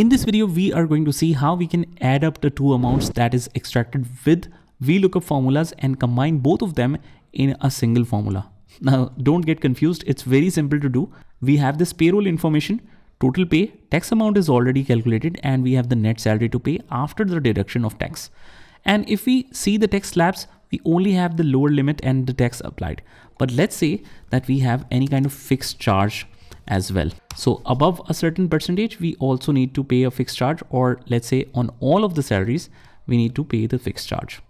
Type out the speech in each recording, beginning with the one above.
In this video, we are going to see how we can add up the two amounts that is extracted with VLOOKUP formulas and combine both of them in a single formula. Now, don't get confused. It's very simple to do. We have this payroll information, total pay, tax amount is already calculated, and we have the net salary to pay after the deduction of tax. And if we see the tax slabs, we only have the lower limit and the tax applied. But let's say that we have any kind of fixed charge as well. So above a certain percentage, we also need to pay a fixed charge, or let's say on all of the salaries, we need to pay the fixed charge.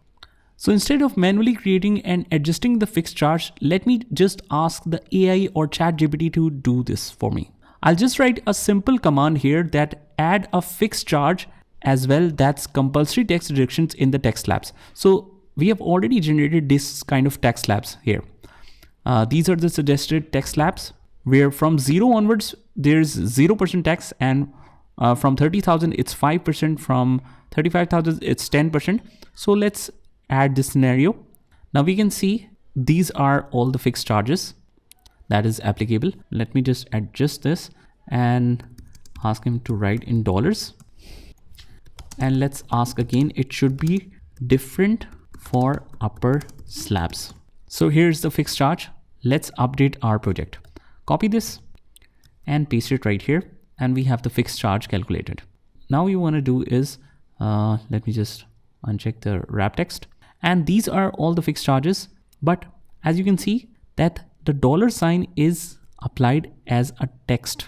So instead of manually creating and adjusting the fixed charge, let me just ask the AI or ChatGPT to do this for me. I'll just write a simple command here that add a fixed charge as well, that's compulsory tax deductions in the tax slabs. So we have already generated this kind of tax slabs here. These are the suggested tax slabs, where from 0 onwards, there's 0% tax, and from 30,000, it's 5%, from 35,000, it's 10%. So let's add this scenario. Now we can see these are all the fixed charges that is applicable. Let me just adjust this and ask him to write in dollars. And let's ask again, it should be different for upper slabs. So here's the fixed charge. Let's update our project. Copy this and paste it right here, and we have the fixed charge calculated. Now you want to do is, let me just uncheck the wrap text, and these are all the fixed charges. But as you can see that the dollar sign is applied as a text.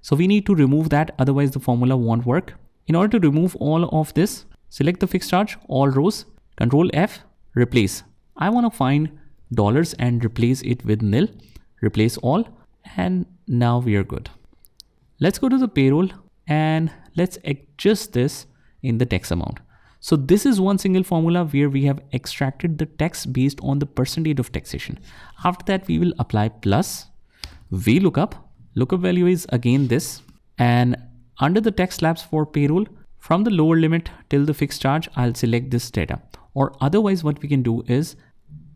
So we need to remove that, otherwise the formula won't work. In order to remove all of this, select the fixed charge, all rows, Control F, replace. I want to find dollars and replace it with nil. Replace all, and now we are good. Let's go to the payroll and let's adjust this in the tax amount. So this is one single formula where we have extracted the tax based on the percentage of taxation. After that, we will apply plus VLOOKUP. Lookup value is again this, and under the tax slabs for payroll, from the lower limit till the fixed charge, I'll select this data. Or otherwise, what we can do is,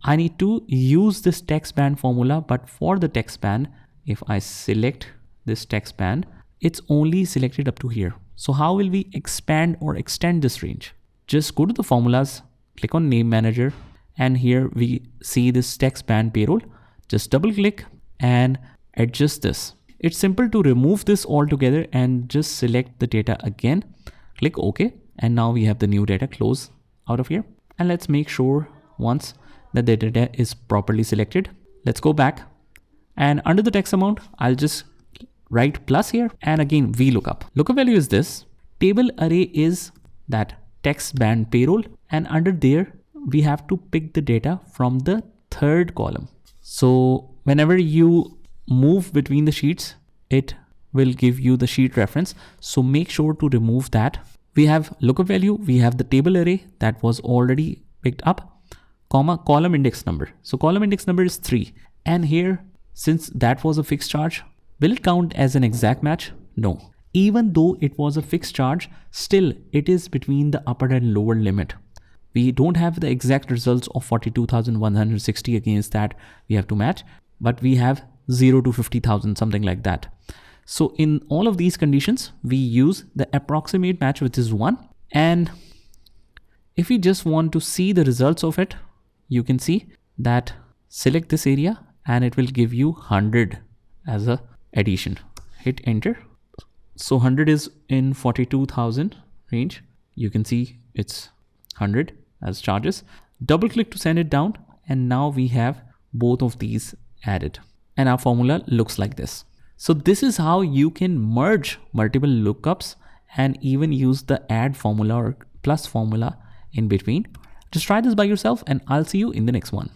I need to use this tax band formula, but for the tax band, if I select this tax band, it's only selected up to here. So how will we expand or extend this range? Just go to the formulas, click on name manager, and here we see this tax band payroll. Just double click and adjust this. It's simple to remove this altogether and just select the data again, click OK. And now we have the new data, close out of here. And let's make sure once that the data is properly selected. Let's go back, and under the tax amount, I'll just write plus here, and again VLOOKUP. Lookup value is this, table array is that tax band payroll, and under there we have to pick the data from the third column. So whenever you move between the sheets, it will give you the sheet reference. So make sure to remove that. We have lookup value, we have the table array that was already picked up, comma, column index number. So column index number is 3. And here, since that was a fixed charge, will it count as an exact match? No. Even though it was a fixed charge, still it is between the upper and lower limit. We don't have the exact results of 42,160 against that we have to match, but we have 0 to 50,000, something like that. So in all of these conditions, we use the approximate match, which is 1. And if we just want to see the results of it, you can see that select this area and it will give you 100 as a addition. Hit enter. So 100 is in 42,000 range. You can see it's 100 as charges. Double click to send it down, and now we have both of these added, and our formula looks like this. So this is how you can merge multiple lookups and even use the add formula or plus formula in between. Just try this by yourself, and I'll see you in the next one.